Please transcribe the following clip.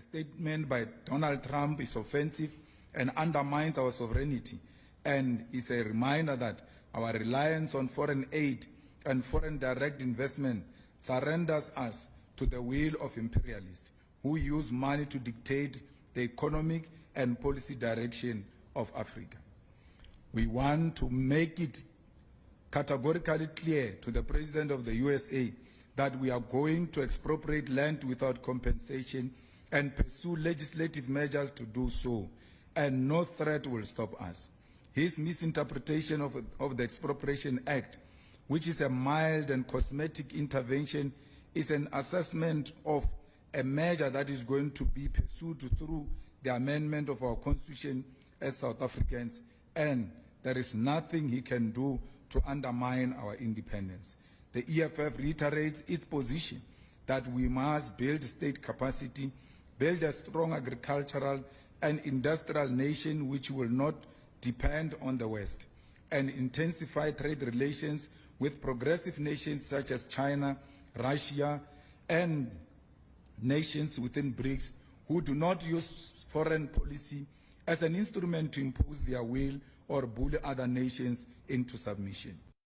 A statement by Donald Trump is offensive and undermines our sovereignty, and is a reminder that our reliance on foreign aid and foreign direct investment surrenders us to the will of imperialists who use money to dictate the economic and policy direction of Africa. We want to make it categorically clear to the President of the USA that we are going to expropriate land without compensation and pursue legislative measures to do so, and no threat will stop us. His misinterpretation of the Expropriation Act, which is a mild and cosmetic intervention, is an assessment of a measure that is going to be pursued through the amendment of our Constitution as South Africans, and there is nothing he can do to undermine our independence. The EFF reiterates its position that we must build state capacity, build a strong agricultural and industrial nation which will not depend on the West, and intensify trade relations with progressive nations such as China, Russia, and nations within BRICS who do not use foreign policy as an instrument to impose their will or bully other nations into submission.